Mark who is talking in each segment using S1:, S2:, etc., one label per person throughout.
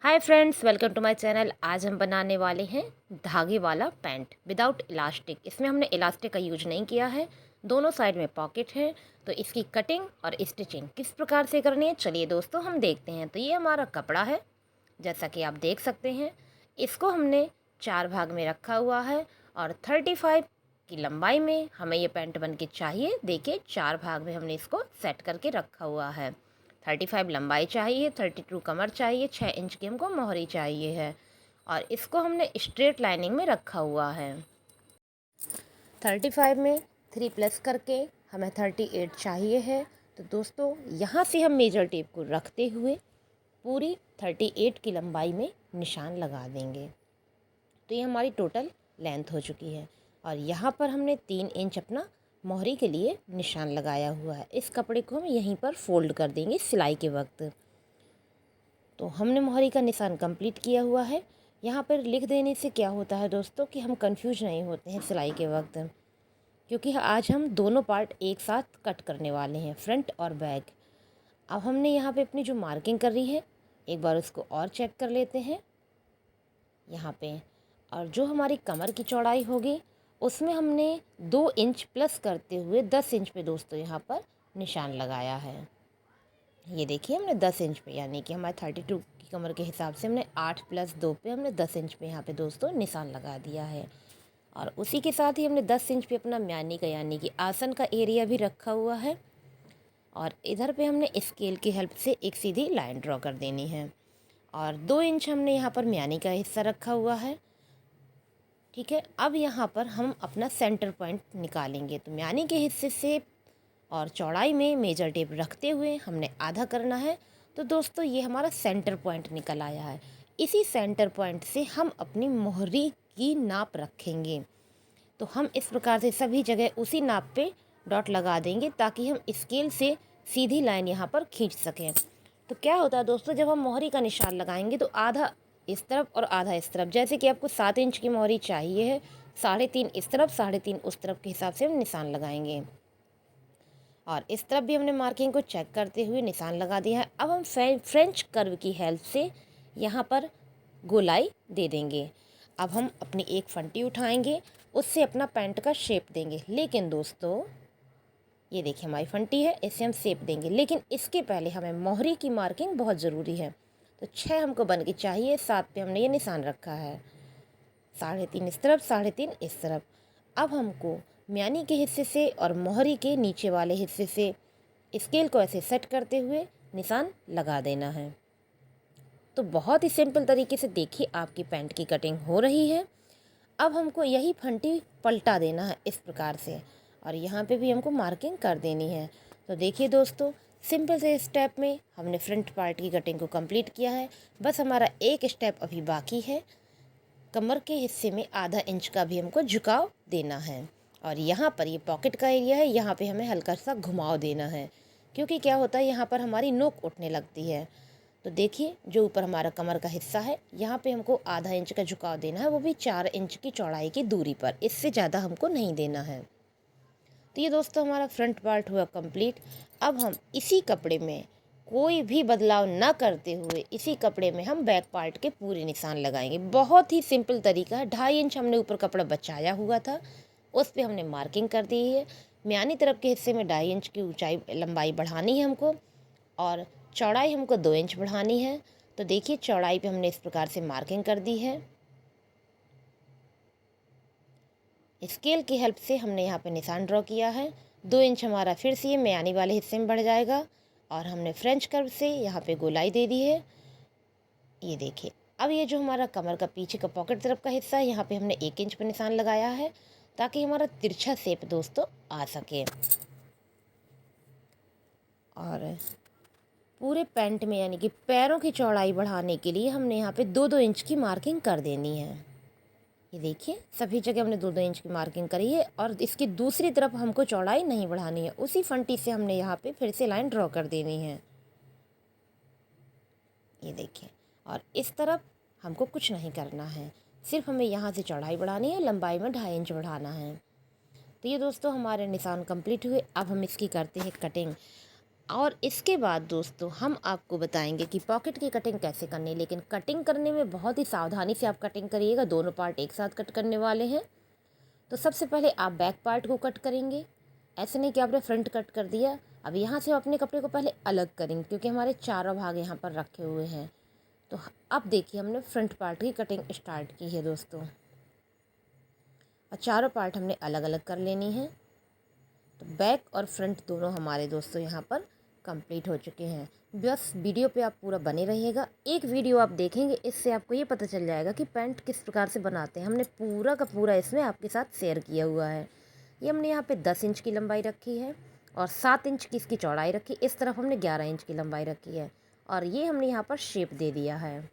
S1: Hi friends, welcome to my channel. आज हम बनाने वाले हैं धागे वाला पैंट विदाउट इलास्टिक। इसमें हमने इलास्टिक का यूज नहीं किया है। दोनों साइड में पॉकेट है। तो इसकी कटिंग और स्टिचिंग किस प्रकार से करनी है, चलिए दोस्तों हम देखते हैं। तो ये हमारा कपड़ा है, जैसा कि आप देख सकते हैं। इसको हमने 4 भाग में रखा हुआ है और 35 की लंबाई में हमें ये पैंट बन के चाहिए। देखिए 4 भाग में हमने इसको सेट करके रखा हुआ है। 35 लंबाई चाहिए, 32 कमर चाहिए, 6 इंच की हमको मोहरी चाहिए है और इसको हमने स्ट्रेट लाइनिंग में रखा हुआ है। 35 में 3 प्लस करके हमें 38 चाहिए है। तो दोस्तों यहाँ से हम मेजर टेप को रखते हुए पूरी 38 की लंबाई में निशान लगा देंगे। तो ये हमारी टोटल लेंथ हो चुकी है और यहाँ पर हमने 3 इंच अपना मोहरी के लिए निशान लगाया हुआ है। इस कपड़े को हम यहीं पर फोल्ड कर देंगे सिलाई के वक्त। तो हमने मोहरी का निशान कंप्लीट किया हुआ है। यहाँ पर लिख देने से क्या होता है दोस्तों कि हम कंफ्यूज नहीं होते हैं सिलाई के वक्त, क्योंकि आज हम दोनों पार्ट एक साथ कट करने वाले हैं, फ्रंट और बैक। अब हमने यहाँ पे अपनी जो मार्किंग कर रही है, एक बार उसको और चेक कर लेते हैं यहाँ पे। और जो हमारी कमर की चौड़ाई होगी उसमें हमने 2 इंच प्लस करते हुए 10 इंच पे दोस्तों यहाँ पर निशान लगाया है। ये देखिए हमने 10 इंच पे, यानी कि हमारे 32 की कमर के हिसाब से हमने 8 प्लस 2 पे हमने 10 इंच पे यहाँ पे दोस्तों निशान लगा दिया है। और उसी के साथ ही हमने 10 इंच पे अपना म्यानी का यानी कि आसन का एरिया भी रखा हुआ है और इधर पे हमने स्केल की हेल्प से एक सीधी लाइन ड्रॉ कर देनी है। और 2 इंच हमने यहाँ पर म्यानी का हिस्सा रखा हुआ है। ठीक है, अब यहाँ पर हम अपना सेंटर पॉइंट निकालेंगे। तो म्यानी के हिस्से से और चौड़ाई में मेजर टेप रखते हुए हमने आधा करना है। तो दोस्तों ये हमारा सेंटर पॉइंट निकल आया है। इसी सेंटर पॉइंट से हम अपनी मोहरी की नाप रखेंगे। तो हम इस प्रकार से सभी जगह उसी नाप पे डॉट लगा देंगे ताकि हम स्केल से सीधी लाइन यहाँ पर खींच सकें। तो क्या होता है दोस्तों, जब हम मोहरी का निशान लगाएंगे तो आधा इस तरफ और आधा इस तरफ, जैसे कि आपको 7 इंच की मोहरी चाहिए है, 3.5 इस तरफ 3.5 उस तरफ के हिसाब से हम निशान लगाएंगे। और इस तरफ भी हमने मार्किंग को चेक करते हुए निशान लगा दिया है। अब हम फ्रेंच कर्व की हेल्प से यहाँ पर गोलाई दे देंगे। अब हम अपनी एक फंटी उठाएंगे, उससे अपना पैंट का शेप देंगे। लेकिन दोस्तों ये देखिए हमारी फंटी है, इससे हम शेप देंगे, लेकिन इसके पहले हमें मोहरी की मार्किंग बहुत ज़रूरी है। तो 6 हमको बन के चाहिए, 7 पे हमने ये निशान रखा है, 3.5 इस तरफ 3.5 इस तरफ। अब हमको म्यानी के हिस्से से और मोहरी के नीचे वाले हिस्से से स्केल को ऐसे सेट करते हुए निशान लगा देना है। तो बहुत ही सिंपल तरीके से देखिए आपकी पैंट की कटिंग हो रही है। अब हमको यही फंटी पलटा देना है इस प्रकार से और यहाँ पे भी हमको मार्किंग कर देनी है। तो देखिए दोस्तों, सिंपल से स्टेप में हमने फ्रंट पार्ट की कटिंग को कंप्लीट किया है। बस हमारा एक स्टेप अभी बाकी है। कमर के हिस्से में आधा इंच का भी हमको झुकाव देना है और यहाँ पर ये पॉकेट का एरिया है, यहाँ पे हमें हल्का सा घुमाव देना है, क्योंकि क्या होता है यहाँ पर हमारी नोक उठने लगती है। तो देखिए जो ऊपर हमारा कमर का हिस्सा है, यहाँ पे हमको आधा इंच का झुकाव देना है, वो भी 4 इंच की चौड़ाई की दूरी पर, इससे ज़्यादा हमको नहीं देना है। तो ये दोस्तों हमारा फ्रंट पार्ट हुआ कंप्लीट। अब हम इसी कपड़े में कोई भी बदलाव ना करते हुए इसी कपड़े में हम बैक पार्ट के पूरे निशान लगाएंगे। बहुत ही सिंपल तरीका है। 2.5 इंच हमने ऊपर कपड़ा बचाया हुआ था, उस पर हमने मार्किंग कर दी है। म्यानी तरफ के हिस्से में 2.5 इंच की ऊंचाई लंबाई बढ़ानी है हमको और चौड़ाई हमको 2 इंच बढ़ानी है। तो देखिए चौड़ाई पे हमने इस प्रकार से मार्किंग कर दी है। स्केल की हेल्प से हमने यहाँ पे निशान ड्रॉ किया है। 2 इंच हमारा फिर से ये म्यानी वाले हिस्से में बढ़ जाएगा और हमने फ्रेंच कर्व से यहाँ पे गोलाई दे दी है। ये देखिए अब ये जो हमारा कमर का पीछे का पॉकेट तरफ का हिस्सा है, यहाँ पे हमने 1 इंच पर निशान लगाया है ताकि हमारा तिरछा शेप दोस्तों आ सके। और पूरे पैंट में यानी कि पैरों की चौड़ाई बढ़ाने के लिए हमने यहाँ पे 2-2 इंच की मार्किंग कर देनी है। ये देखिए सभी जगह हमने 2-2 इंच की मार्किंग करी है और इसकी दूसरी तरफ हमको चौड़ाई नहीं बढ़ानी है, उसी फंटी से हमने यहाँ पे फिर से लाइन ड्रॉ कर देनी है। ये देखिए और इस तरफ हमको कुछ नहीं करना है, सिर्फ हमें यहाँ से चौड़ाई बढ़ानी है, लंबाई में 2.5 इंच बढ़ाना है। तो ये दोस्तों हमारे निशान कंप्लीट हुए। अब हम इसकी करते हैं कटिंग। और इसके बाद दोस्तों हम आपको बताएंगे कि पॉकेट की कटिंग कैसे करनी है, लेकिन कटिंग करने में बहुत ही सावधानी से आप कटिंग करिएगा। दोनों पार्ट एक साथ कट करने वाले हैं। तो सबसे पहले आप बैक पार्ट को कट करेंगे। ऐसे नहीं कि आपने फ्रंट कट कर दिया। अब यहाँ से हम अपने कपड़े को पहले अलग करेंगे, क्योंकि हमारे चारों भाग यहाँ पर रखे हुए हैं। तो अब देखिए हमने फ्रंट पार्ट की कटिंग स्टार्ट की है दोस्तों, और चारों पार्ट हमने अलग अलग कर लेनी है। तो बैक और फ्रंट दोनों हमारे दोस्तों यहाँ पर कंप्लीट हो चुके हैं। बस वीडियो पे आप पूरा बने रहिएगा। एक वीडियो आप देखेंगे, इससे आपको ये पता चल जाएगा कि पैंट किस प्रकार से बनाते हैं। हमने पूरा का पूरा इसमें आपके साथ शेयर किया हुआ है। ये हमने यहाँ पे 10 इंच की लंबाई रखी है और 7 इंच की इसकी चौड़ाई रखी। इस तरफ हमने 11 इंच की लंबाई रखी है और ये हमने यहाँ पर शेप दे दिया है।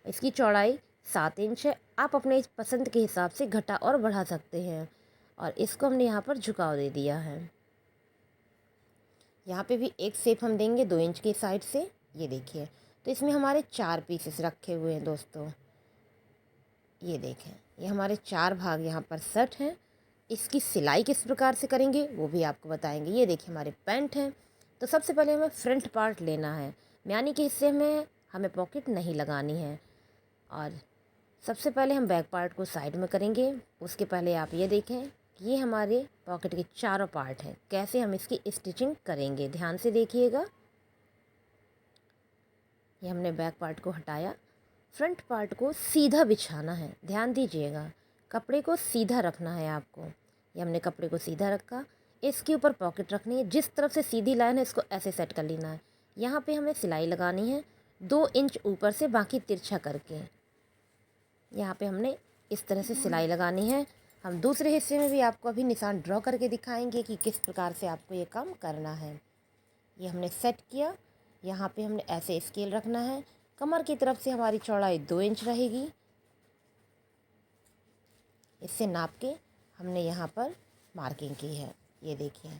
S1: इसकी चौड़ाई 7 इंच है। आप अपने पसंद के हिसाब से घटा और बढ़ा सकते हैं। और इसको हमने यहाँ पर झुकाव दे दिया है। यहाँ पे भी एक शेप हम देंगे 2 इंच की साइड से। ये देखिए, तो इसमें हमारे 4 पीसेस रखे हुए हैं दोस्तों। ये देखें, ये हमारे 4 भाग यहाँ पर सेट हैं। इसकी सिलाई किस प्रकार से करेंगे वो भी आपको बताएंगे। ये देखिए हमारे पैंट हैं। तो सबसे पहले हमें फ्रंट पार्ट लेना है, यानी कि हिस्से में हमें पॉकेट नहीं लगानी है। और सबसे पहले हम बैक पार्ट को साइड में करेंगे। उसके पहले आप ये देखें, ये हमारे पॉकेट के चारों पार्ट हैं। कैसे हम इसकी स्टिचिंग करेंगे, ध्यान से देखिएगा। ये हमने बैक पार्ट को हटाया। फ्रंट पार्ट को सीधा बिछाना है, ध्यान दीजिएगा। कपड़े को सीधा रखना है आपको। ये हमने कपड़े को सीधा रखा। इसके ऊपर पॉकेट रखनी है। जिस तरफ से सीधी लाइन है इसको ऐसे सेट कर लेना है। यहाँ पे हमें सिलाई लगानी है 2 इंच ऊपर से, बाकी तिरछा करके। यहाँ पे हमने इस तरह से सिलाई लगानी है। हम दूसरे हिस्से में भी आपको अभी निशान ड्रॉ करके दिखाएंगे कि किस प्रकार से आपको ये काम करना है। ये हमने सेट किया। यहाँ पे हमने ऐसे स्केल रखना है। कमर की तरफ से हमारी चौड़ाई 2 इंच रहेगी। इससे नाप के हमने यहाँ पर मार्किंग की है, ये देखिए।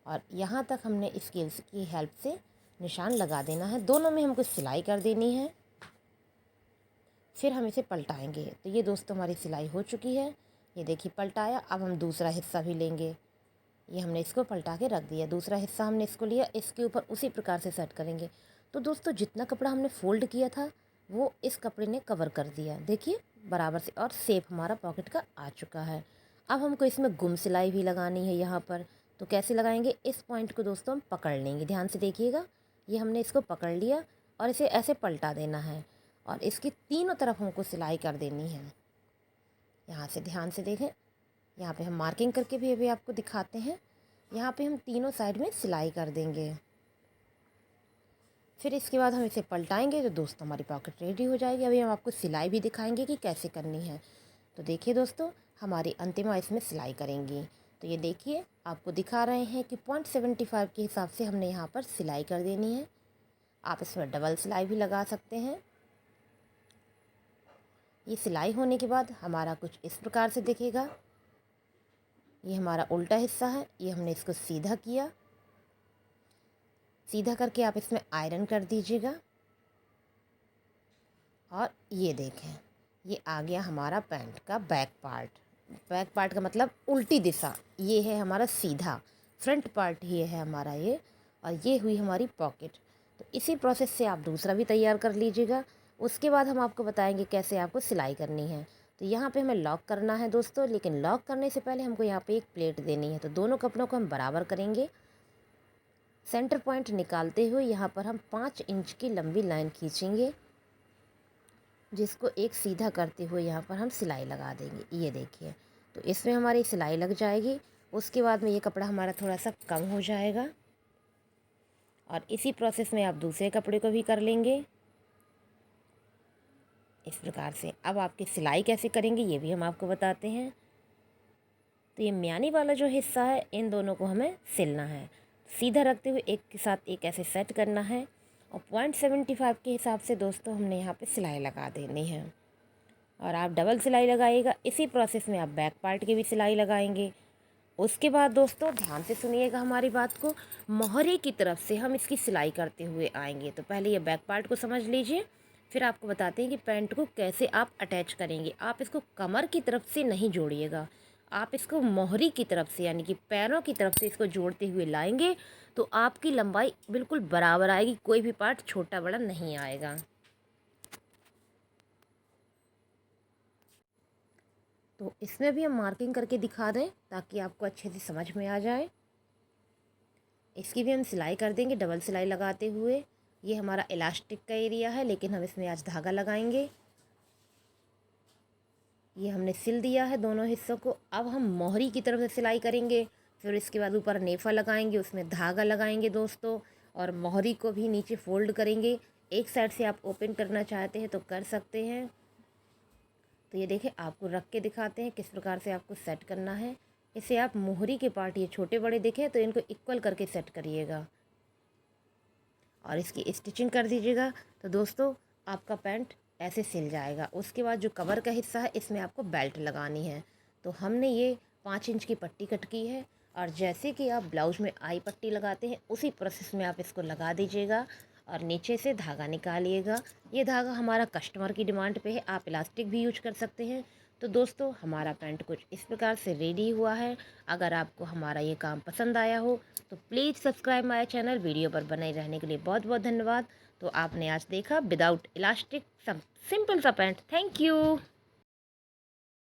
S1: और यहाँ तक हमने स्केल की हेल्प से निशान लगा देना है। दोनों में हमको सिलाई कर देनी है। फिर हम इसे पलटाएंगे। तो ये दोस्तों हमारी सिलाई हो चुकी है। ये देखिए पलटाया। अब हम दूसरा हिस्सा भी लेंगे। ये हमने इसको पलटा के रख दिया। दूसरा हिस्सा हमने इसको लिया, इसके ऊपर उसी प्रकार से सेट करेंगे। तो दोस्तों जितना कपड़ा हमने फ़ोल्ड किया था वो इस कपड़े ने कवर कर दिया, देखिए बराबर से। और शेप हमारा पॉकेट का आ चुका है। अब हमको इसमें गुम सिलाई भी लगानी है यहाँ पर। तो कैसे लगाएंगे, इस पॉइंट को दोस्तों हम पकड़ लेंगे, ध्यान से देखिएगा। ये हमने इसको पकड़ लिया और इसे ऐसे पलटा देना है और इसकी तीनों तरफ हमको सिलाई कर देनी है। यहाँ से ध्यान से देखें, यहाँ पे हम मार्किंग करके भी अभी आपको दिखाते हैं। यहाँ पे हम तीनों साइड में सिलाई कर देंगे। फिर इसके बाद हम इसे पलटाएंगे तो दोस्तों हमारी पॉकेट रेडी हो जाएगी। अभी हम आपको सिलाई भी दिखाएंगे कि कैसे करनी है। तो देखिए दोस्तों, हमारी अंतिमा इसमें सिलाई करेंगी। तो ये देखिए आपको दिखा रहे हैं कि 0.75 के हिसाब से हमने यहाँ पर सिलाई कर देनी है। आप इसमें डबल सिलाई भी लगा सकते हैं। ये सिलाई होने के बाद हमारा कुछ इस प्रकार से दिखेगा। ये हमारा उल्टा हिस्सा है। ये हमने इसको सीधा किया। सीधा करके आप इसमें आयरन कर दीजिएगा। और ये देखें, ये आ गया हमारा पैंट का बैक पार्ट। बैक पार्ट का मतलब उल्टी दिशा। ये है हमारा सीधा, फ्रंट पार्ट ये है हमारा ये। और ये हुई हमारी पॉकेट। तो इसी प्रोसेस से आप दूसरा भी तैयार कर लीजिएगा। उसके बाद हम आपको बताएंगे कैसे आपको सिलाई करनी है। तो यहाँ पे हमें लॉक करना है दोस्तों, लेकिन लॉक करने से पहले हमको यहाँ पे एक प्लेट देनी है। तो दोनों कपड़ों को हम बराबर करेंगे। सेंटर पॉइंट निकालते हुए यहाँ पर हम 5 इंच की लंबी लाइन खींचेंगे, जिसको एक सीधा करते हुए यहाँ पर हम सिलाई लगा देंगे। ये देखिए, तो इसमें हमारी सिलाई लग जाएगी। उसके बाद में ये कपड़ा हमारा थोड़ा सा कम हो जाएगा। और इसी प्रोसेस में आप दूसरे कपड़े को भी कर लेंगे इस प्रकार से। अब आपकी सिलाई कैसे करेंगे ये भी हम आपको बताते हैं। तो ये म्यानी वाला जो हिस्सा है, इन दोनों को हमें सिलना है। सीधा रखते हुए एक के साथ एक ऐसे सेट करना है। और 0.75 के हिसाब से दोस्तों हमने यहाँ पे सिलाई लगा देनी है। और आप डबल सिलाई लगाइएगा। इसी प्रोसेस में आप बैक पार्ट की भी सिलाई लगाएंगे। उसके बाद दोस्तों ध्यान से सुनिएगा हमारी बात को। मोहरे की तरफ से हम इसकी सिलाई करते हुए आएंगे। तो पहले ये बैक पार्ट को समझ लीजिए, फिर आपको बताते हैं कि पैंट को कैसे आप अटैच करेंगे। आप इसको कमर की तरफ से नहीं जोड़िएगा, आप इसको मोहरी की तरफ से यानी कि पैरों की तरफ से इसको जोड़ते हुए लाएंगे तो आपकी लंबाई बिल्कुल बराबर आएगी, कोई भी पार्ट छोटा बड़ा नहीं आएगा। तो इसमें भी हम मार्किंग करके दिखा दें ताकि आपको अच्छे से समझ में आ जाए। इसकी भी हम सिलाई कर देंगे डबल सिलाई लगाते हुए। ये हमारा इलास्टिक का एरिया है, लेकिन हम इसमें आज धागा लगाएंगे। ये हमने सिल दिया है दोनों हिस्सों को। अब हम मोहरी की तरफ से सिलाई करेंगे, फिर इसके बाद ऊपर नेफा लगाएंगे, उसमें धागा लगाएंगे दोस्तों, और मोहरी को भी नीचे फोल्ड करेंगे। एक साइड से आप ओपन करना चाहते हैं तो कर सकते हैं। तो ये देखें, आपको रख के दिखाते हैं किस प्रकार से आपको सेट करना है। इसे आप मोहरी के पार्ट ये छोटे बड़े देखें तो इनको इक्वल करके सेट करिएगा और इसकी स्टिचिंग कर दीजिएगा। तो दोस्तों आपका पैंट ऐसे सिल जाएगा। उसके बाद जो कवर का हिस्सा है इसमें आपको बेल्ट लगानी है। तो हमने ये 5 इंच की पट्टी कट की है, और जैसे कि आप ब्लाउज में आई पट्टी लगाते हैं उसी प्रोसेस में आप इसको लगा दीजिएगा और नीचे से धागा निकालिएगा। ये धागा हमारा कस्टमर की डिमांड पे है, आप इलास्टिक भी यूज कर सकते हैं। तो दोस्तों हमारा पैंट कुछ इस प्रकार से रेडी हुआ है। अगर आपको हमारा ये काम पसंद आया हो तो please subscribe my channel. Video पर बने रहने के लिए बहुत बहुत धन्यवाद। तो आपने आज देखा विदाउट इलास्टिक सिंपल सा पैंट। Thank you.